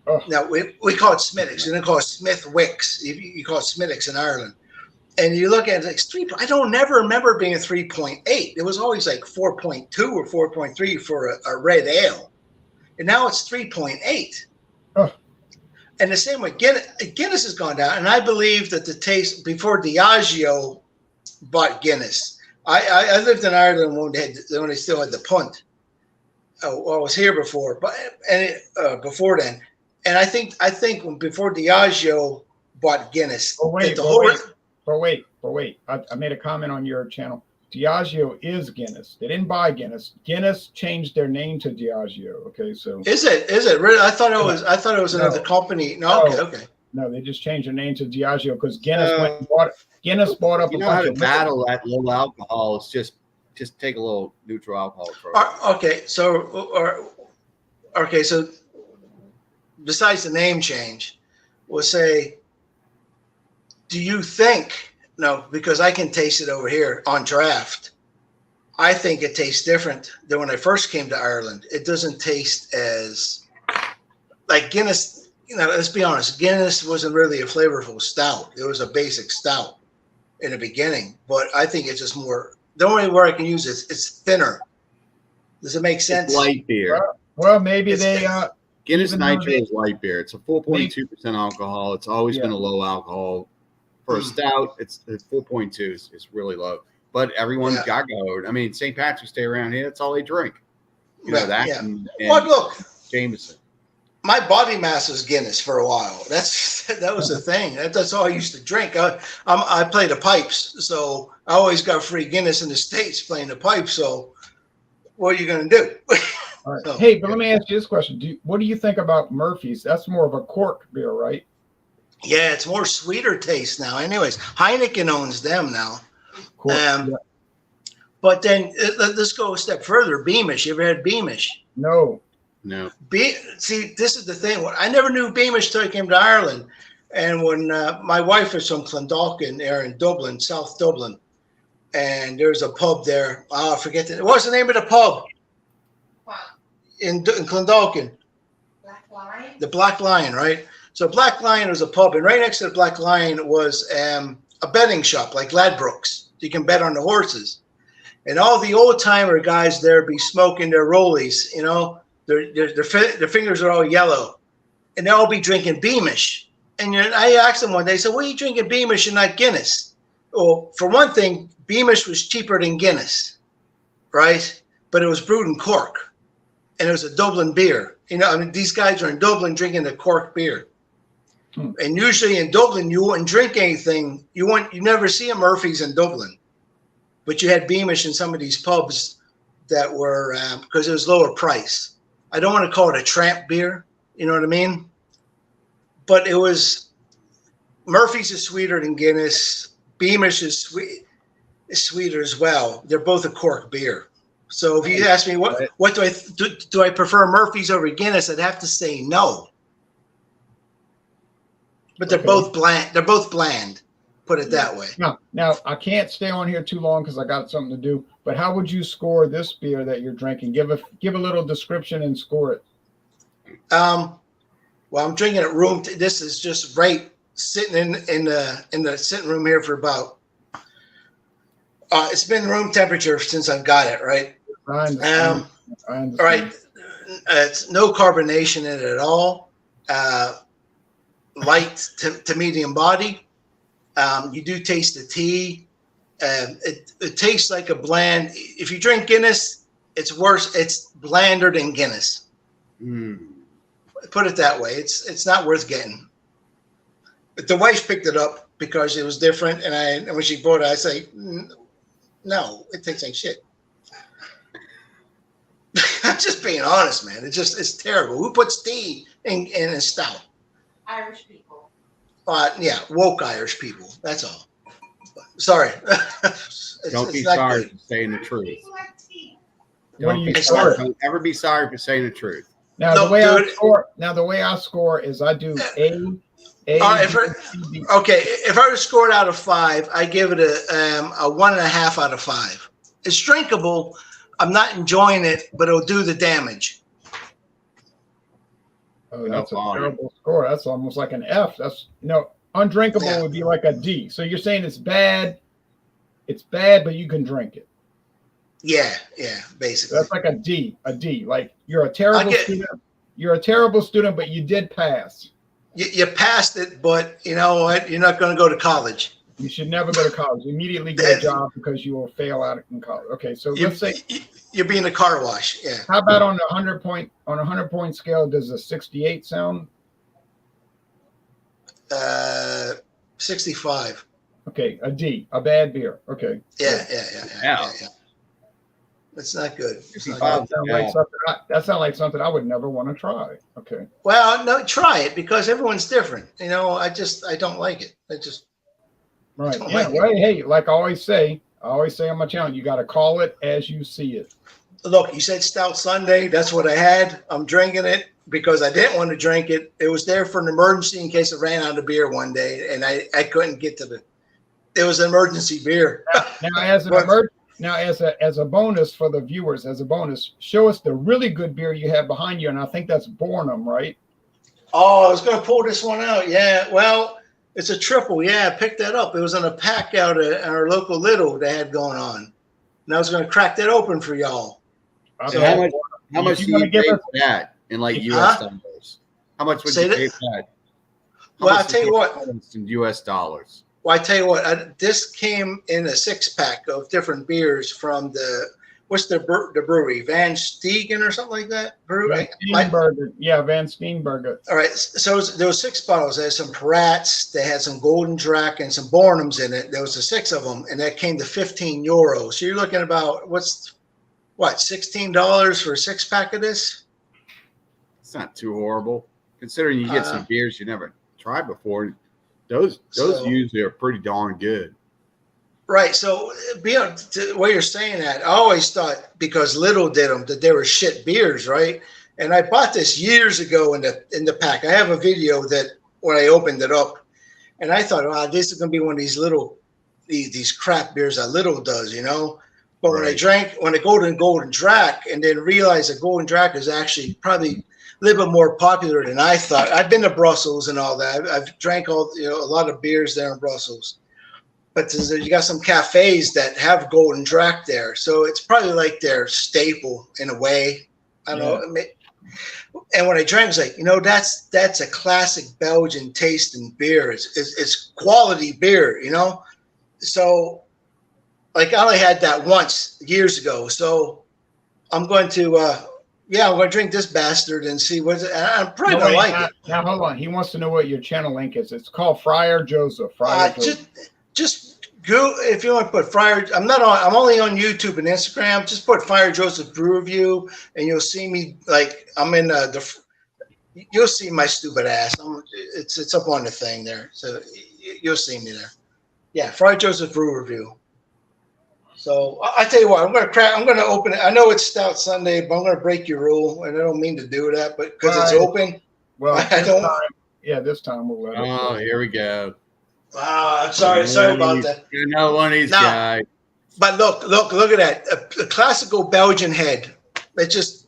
Oh. Now, we call it Smithwick's. You don't call it Smithwick's. You call it Smithwick's in Ireland. And you look at it, it's like I don't never remember being a 3.8. It was always like 4.2 or 4.3 for a red ale. And now it's 3.8. Oh. And the same way, Guinness has gone down. And I believe that the taste, before Diageo bought Guinness, I lived in Ireland when they still had the punt. I was here before, before then. And I think when before Diageo bought Guinness, But wait. I made a comment on your channel. Diageo is Guinness. They didn't buy Guinness. Guinness changed their name to Diageo. Okay, so is it really? I thought it was another company. No, okay. No, they just changed their name to Diageo because Guinness bought up. You know how to battle that low alcohol is just take a little neutral alcohol. Okay, so besides the name change, we'll say. Do you think, no, because I can taste it over here on draft. I think it tastes different than when I first came to Ireland. It doesn't taste as like Guinness. You know, let's be honest. Guinness wasn't really a flavorful stout. It was a basic stout in the beginning, but I think it's just more. The only word I can use is it's thinner. Does it make sense? It's light beer. Well, maybe Guinness even Nitro though is light beer. It's a 4.2% alcohol. It's always been a low alcohol. For a stout, it's 4.2 is really low. But everyone's got go. I mean, St. Patrick's Day around here, that's all they drink. You know that. Yeah. And Well, look, Jameson. my body mass was Guinness for a while. That was the thing. That's all I used to drink. I play the pipes, so I always got free Guinness in the States playing the pipes. So what are you going to do? All right. So, Hey, but let me ask you this question. What do you think about Murphy's? That's more of a cork beer, right? yeah, it's more sweeter taste now. Anyways, Heineken owns them now. Cork, But then let's go a step further. Beamish. You ever had Beamish? No. See, this is the thing. I never knew Beamish till I came to Ireland. And when my wife is from Clondalkin, there in Dublin, South Dublin, and there's a pub there. Oh, I forget what's the name of the pub? In Clondalkin. Black Lion. The Black Lion, right? So Black Lion was a pub, and right next to the Black Lion was a betting shop like Ladbrokes. You can bet on the horses. And all the old timer guys there be smoking their rollies, you know, their fingers are all yellow, and they'll all be drinking Beamish. And I asked them one day, I said, "What are you drinking Beamish and not Guinness?" Well, for one thing, Beamish was cheaper than Guinness, right? But it was brewed in Cork, and it was a Dublin beer. You know, I mean, these guys are in Dublin drinking the Cork beer. And usually in Dublin, you wouldn't drink anything. You never see a Murphy's in Dublin. But you had Beamish in some of these pubs that were, because it was lower price. I don't want to call it a tramp beer. You know what I mean? But it was, Murphy's is sweeter than Guinness. Beamish is sweeter as well. They're both a Cork beer. So if you ask me what do I prefer Murphy's over Guinness, I'd have to say no. But they're both bland. They're both bland. Put it that way. Now I can't stay on here too long because I got something to do. But how would you score this beer that you're drinking? Give a little description and score it. Well, I'm drinking at room. This is just right sitting in the sitting room here for about. It's been room temperature since I've got it. Right. I understand. All right. It's no carbonation in it at all. Light to medium body. You do taste the tea. It tastes like a bland. If you drink Guinness, it's worse. It's blander than Guinness. Put it that way. It's not worth getting. But the wife picked it up because it was different, and when she bought it, I say, no, it tastes like shit. I'm just being honest, man. It's terrible. Who puts tea in a stout? Irish people. Yeah, woke Irish people. That's all. Sorry. Don't be sorry for saying the truth. Don't ever be sorry for saying the truth. Now the way I score is I do A. If I were to score it out of 5, I give it a 1.5 out of 5. It's drinkable. I'm not enjoying it, but it'll do the damage. Oh, that's a terrible score. That's almost like an F. That's undrinkable would be like a D. So you're saying it's bad. It's bad, but you can drink it. Yeah, basically. That's like a D. Like you're a terrible student. You're a terrible student, but you did pass. You passed it, but you know what? You're not going to go to college. You should never go to college. Immediately get a job because you will fail out in college. Okay, so let's say you're being a car wash. Yeah. How about on a 100-point scale? Does a 68 sound? 65. Okay, a D, a bad beer. Okay. Yeah. It's not good. That sounds like something I would never want to try. Okay. Well, no, try it because everyone's different. You know, I don't like it. Right. Yeah. Well, hey, like I always say on my channel, you got to call it as you see it. Look, you said Stout Sunday. That's what I had. I'm drinking it because I didn't want to drink it. It was there for an emergency in case I ran out of beer one day, and I couldn't get to it was an emergency beer. Now as an Now, as a bonus for the viewers, as a bonus, show us the really good beer you have behind you, and I think that's Bornum, right? Oh, I was going to pull this one out. Yeah, well, it's a triple. Yeah, I picked that up. It was in a pack out at our local Lidl they had going on. And I was going to crack that open for y'all. So how much do you pay for that in like U.S. dollars? How much would you pay for that? Well, I'll tell you what. In U.S. dollars. Well, I tell you what. This came in a 6-pack of different beers from what's the brewery? Van Stegen or something like that? Brewery? Van Steenbergen. Yeah, Van Steenbergen. All right. So there was 6 bottles. They had some Parats. They had some Golden Drac and some Bornums in it. There was 6 of them, and that came to €15. So you're looking about $16 for a 6-pack of this? It's not too horrible, considering you get some beers you never tried before. Those usually are pretty darn good. Right. So beyond what you're saying that, I always thought because Lidl did them that they were shit beers, right? And I bought this years ago in the pack. I have a video that when I opened it up, and I thought, wow, this is gonna be one of these crap beers that Lidl does, you know. But when I go to Golden Drac and then realized that Golden Drac is actually probably a little bit more popular than I thought. I've been to Brussels and all that. I've drank a lot of beers there in Brussels. But you got some cafes that have Golden Drac there. So it's probably like their staple in a way. I don't know. And when I drank, I was like, that's a classic Belgian taste in beer. It's quality beer, you know? So like I only had that once years ago. So I'm going to I'm going to drink this bastard and see what's it. I'm probably going to like it. Now, hold on. He wants to know what your channel link is. It's called Friar Joseph. Just go if you want to put Friar. I'm only on YouTube and Instagram. Just put Friar Joseph Brew Review, and you'll see me. Like I'm in you'll see my stupid ass. It's up on the thing there, so you'll see me there. Yeah, Friar Joseph Brew Review. So I tell you what, I'm going to open it. I know it's Stout Sunday, but I'm going to break your rule, and I don't mean to do that, but because it's open. Well, this time we'll let it. Oh, here we go. I'm sorry about that. You know one of these guys. But look at that. A classical Belgian head. That's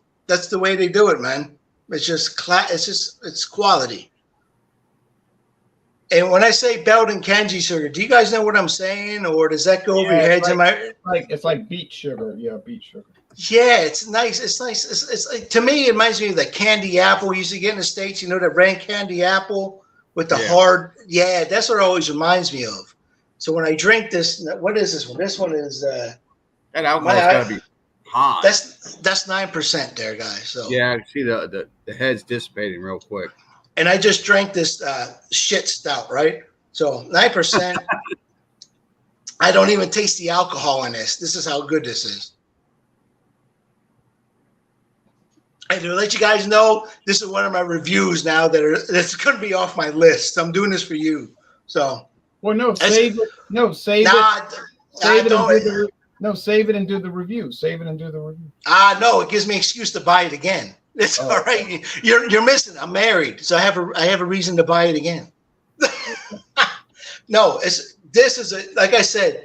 the way they do it, man. It's quality. And when I say Belgian Kenji sugar, do you guys know what I'm saying, or does that go over your heads? It's like beet sugar. Yeah, beet sugar. Yeah, it's nice. It's nice. It's like, to me, it reminds me of the candy apple you used to get in the States. You know, the red candy apple with the hard. Yeah, that's what it always reminds me of. So when I drink this, what is this one? This one is that alcohol's gotta be hot. That's 9% there, guys. So yeah, I see the head's dissipating real quick. And I just drank this shit stout, right? So 9%. I don't even taste the alcohol in this. This is how good this is. And to let you guys know, this is one of my reviews now that's going to be off my list. I'm doing this for you. So. Well, no, save it. No, save it. Save it and do the review. Save it and do the review. No, it gives me an excuse to buy it again. It's all right. You're missing. I'm married, so I have a reason to buy it again. No, like I said,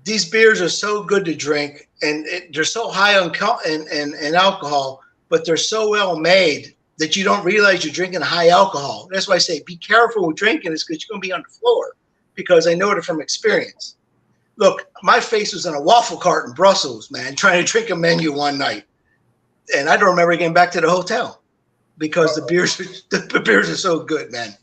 these beers are so good to drink, and they're so high on in alcohol, but they're so well made that you don't realize you're drinking high alcohol. That's why I say be careful with drinking this, because you're going to be on the floor, because I know it from experience. Look, my face was in a waffle cart in Brussels, man, trying to drink a menu one night. And I don't remember getting back to the hotel because the beers are so good, man.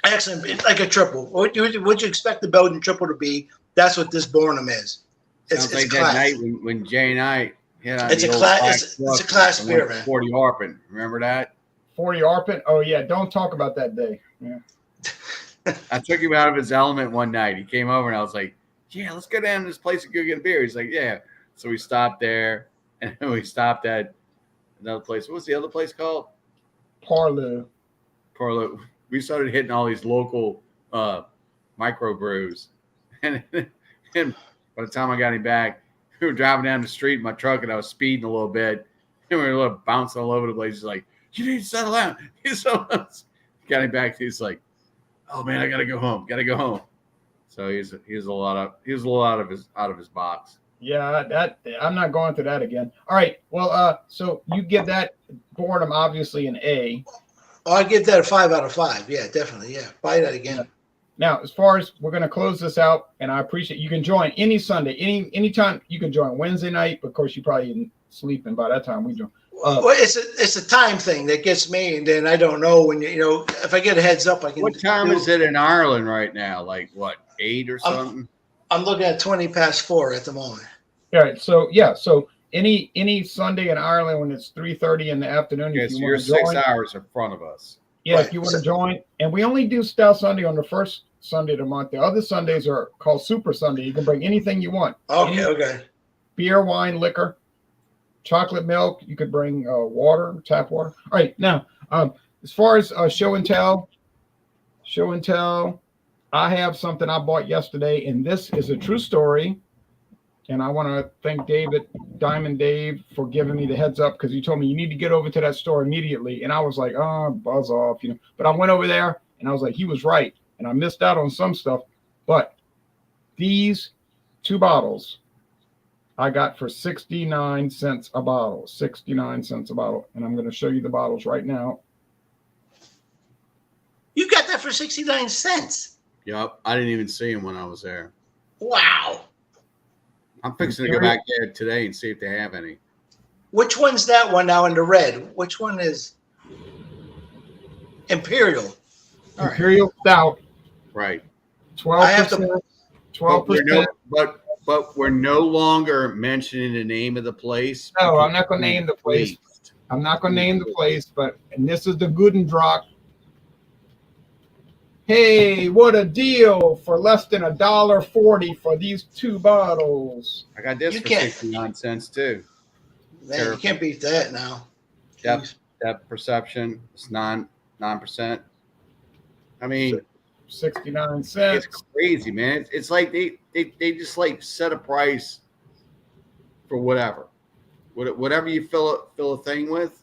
Excellent. Like a triple. What would you expect the Belgian triple to be? That's what this Bornum is. Sounds like that night when Jay and I hit on it's a class beer, man. 40 Arpin. Remember that? 40 Arpin? Oh, yeah. Don't talk about that day. Yeah. I took him out of his element one night. He came over and I was like, yeah, let's go down to this place and go get a beer. He's like, yeah. So we stopped there, and we stopped at another place. What was the other place called? Parlou. We started hitting all these local microbrews. And by the time I got him back, we were driving down the street in my truck, and I was speeding a little bit. And we were bouncing all over the place. He's like, you need to settle down. Got him back. He's like, oh, man, I got to go home. So he's a lot out of his box. Yeah, that I'm not going through that again. All right. Well, so you give that boredom obviously an A. Oh, I give that a 5 out of 5. Yeah, definitely. Yeah, buy that again. Now, as far as we're going to close this out, and I appreciate you can join any Sunday, anytime you can join Wednesday night. But of course, you probably sleeping by that time. We join. Well, it's a time thing that gets me, and then I don't know when if I get a heads up, I can. What time is it in Ireland right now? Like what, 8 or something? I'm looking at 4:20 at the moment. All right. So yeah. So any Sunday in Ireland when it's 3:30 in the afternoon, Yes, if you you're want to join, 6 hours in front of us. yeah, Right. if you want to join, and we only do Stout Sunday on the first Sunday of the month. The other Sundays are called Super Sunday. You can bring anything you want. Okay, Any okay. beer, wine, liquor, chocolate milk. You could bring water, tap water. All right. Now, as far as show and tell, I have something I bought yesterday, and this is a true story. And I want to thank Diamond Dave, for giving me the heads up because he told me you need to get over to that store immediately. And I was like, oh, buzz off, But I went over there, and I was like, he was right. And I missed out on some stuff. But these 2 bottles I got for 69 cents a bottle. 69 cents a bottle. And I'm going to show you the bottles right now. You got that for 69 cents. Yep, I didn't even see him when I was there. Wow. I'm fixing to go back there today and see if they have any. Which one's that one now in the red? Which one is Imperial? All right. Imperial Stout. Right. 12%. 12%. But we're no longer mentioning the name of the place. No, I'm not going to name the place. I'm not going to name the place, and this is the Gudendrock. Hey, what a deal for less than $1.40 for these 2 bottles. I got this for 69 cents too. Man, you can't beat that now. Depth perception is 9%. I mean, 69 cents. It's crazy, man. It's like they just like set a price for whatever you fill a thing with,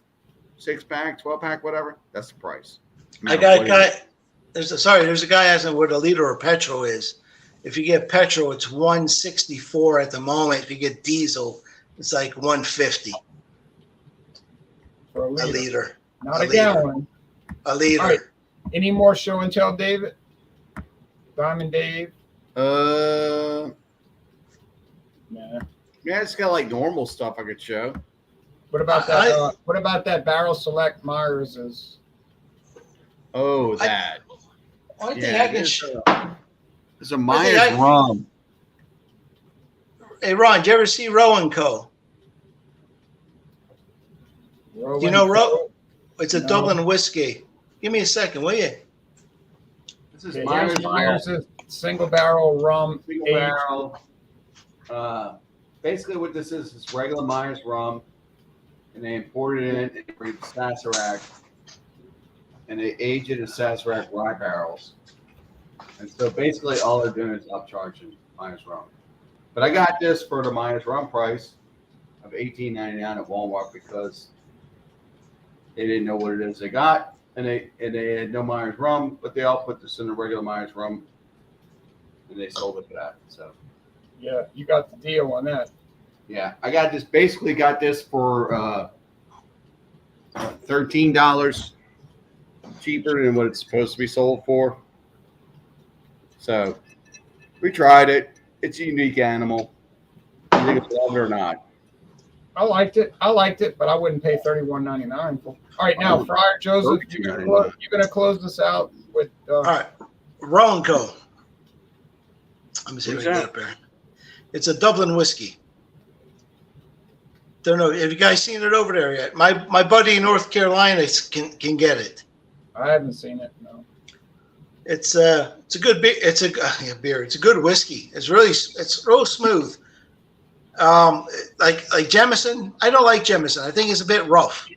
6-pack, 12-pack, whatever. That's the price. I got a guy. There's a guy asking what a liter of petrol is. If you get petrol, it's 164 at the moment. If you get diesel, it's like 150 For a liter. Not a gallon. A liter. Right. Any more show and tell, David? Diamond Dave? Nah. Nah. Yeah, it's got like normal stuff I could show. What about that? What about that Barrel Select Myers's? Oh, that. One thing I can show. There's a Myers rum. Hey, Ron, did you ever see Rowan Co? Do you know Rowan? It's a Dublin whiskey. Give me a second, will you? This is Myers' single barrel rum. Single barrel. Basically, what this is regular Myers rum, and they imported it in from Sazerac, and they age it in Sazerac rye barrels. And so basically, all they're doing is upcharging Myers rum. But I got this for the Myers rum price of $18.99 at Walmart because they didn't know what it is they got, and they had no Myers rum, but they all put this in the regular Myers rum, and they sold it for that. So. Yeah, you got the deal on that. Yeah, I got this. Basically, got this for $13 cheaper than what it's supposed to be sold for. So we tried it. It's a unique animal. You think it's love it or not? I liked it, but I wouldn't pay $31.99 for. All right, now Friar Joseph, you're gonna close this out with. All right, Rowan Co. Let me see if I can get up there. It's a Dublin whiskey. Don't know. Have you guys seen it over there yet? My buddy in North Carolina can get it. I haven't seen it. No. It's a good beer. It's a beer. It's a good whiskey. It's real smooth. Like Jameson. I don't like Jameson. I think it's a bit rough.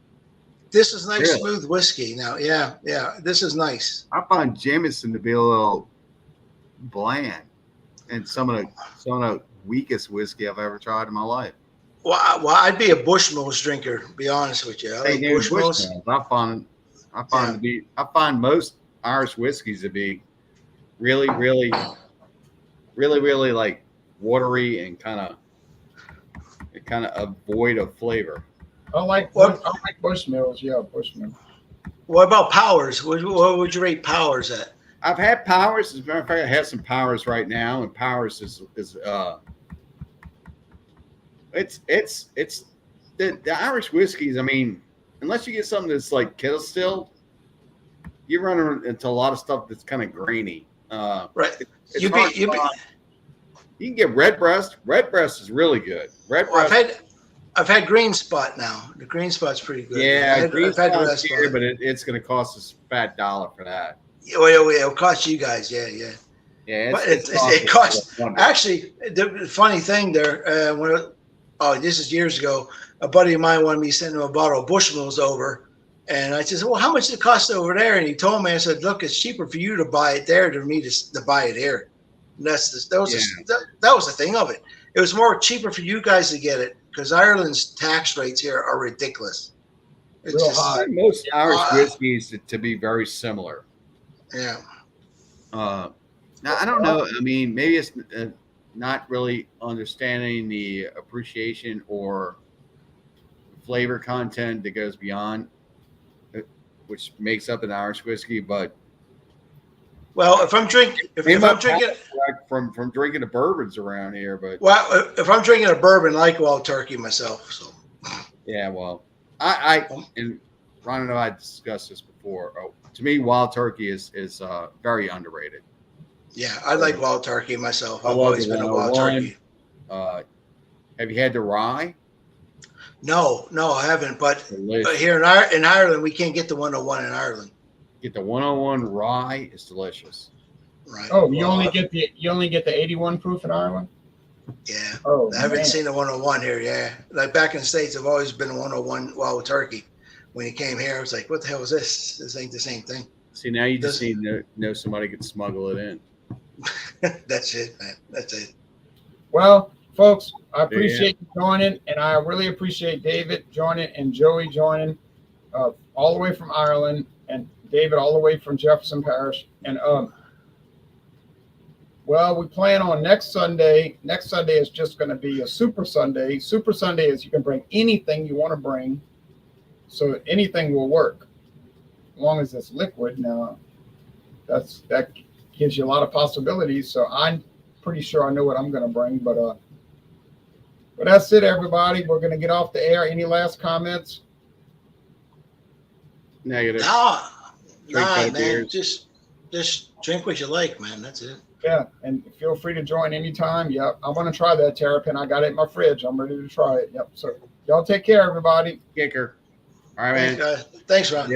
This is nice, really? Smooth whiskey. Now, yeah. This is nice. I find Jameson to be a little bland, and some of the weakest whiskey I've ever tried in my life. Well, I'd be a Bushmills drinker. To be honest with you, I like Bushmills. I find most Irish whiskeys to be really, really really, really like watery and kind of void of flavor. I like Bushmills. Yeah, Bushmill. What about Powers? What would you rate Powers at? I've had Powers. As a matter of fact, I have some Powers right now, and Powers is it's the Irish whiskeys. I mean, unless you get something that's like kettle still, you run into a lot of stuff that's kind of grainy. Right. It's You can get Redbreast. Redbreast is really good. Redbreast. I've had Green Spot now. The Green Spot's pretty good. Yeah, Green I've had the Spot's rest here, of but it. it's going to cost us a fat dollar for that. Yeah, it'll cost you guys. Yeah. Yeah, But it costs. Actually, the funny thing there, this is years ago. A buddy of mine wanted me to send him a bottle of Bushmills over, and I said, "Well, how much does it cost over there?" And he told me, I said, "Look, it's cheaper for you to buy it there than me to buy it here." And that was the thing of it. It was more cheaper for you guys to get it because Ireland's tax rates here are ridiculous. It's Real just high. Most Irish whiskeys to be very similar. Yeah. Now I don't know. I mean, maybe it's not really understanding the appreciation or flavor content that goes beyond, which makes up an Irish whiskey. But Well, if I'm drinking from drinking the bourbons around here, but if I'm drinking a bourbon, I like Wild Turkey myself. So yeah, well, I and Ron and I discussed this before. To me, Wild Turkey is very underrated. yeah, I like Wild Turkey myself. I I've love always the been a Wild 101. Turkey. Have you had the rye? No, I haven't. But Delicious. here in Ireland, we can't get the 101 in Ireland. Get the 101 rye. It's delicious. Right. Oh, you only get the 81 proof in Ireland. Yeah. Oh, I haven't man. seen the 101 here. Yeah. Like back in the States, I've always been a 101 Wild Turkey. When he came here, I was like, what the hell is this? This ain't the same thing. See, now you just need to know somebody can smuggle it in. That's it, man. That's it. Well, folks, I appreciate you joining, and I really appreciate David joining and Joey joining, all the way from Ireland, and David all the way from Jefferson Parish. And well, we plan on next Sunday. Next Sunday is just going to be a Super Sunday. Super Sunday is you can bring anything you want to bring, so anything will work, as long as it's liquid. Now, that gives you a lot of possibilities. So I'm pretty sure I know what I'm going to bring, but that's it, everybody. We're going to get off the air. Any last comments? Negative. Nah, better man. beers. Just drink what you like, man. That's it. Yeah, and feel free to join anytime. Yep, I want to try that Terrapin. I got it in my fridge. I'm ready to try it. Yep. So y'all take care, everybody. Kicker. All right, man. Thanks, Ron. Yeah.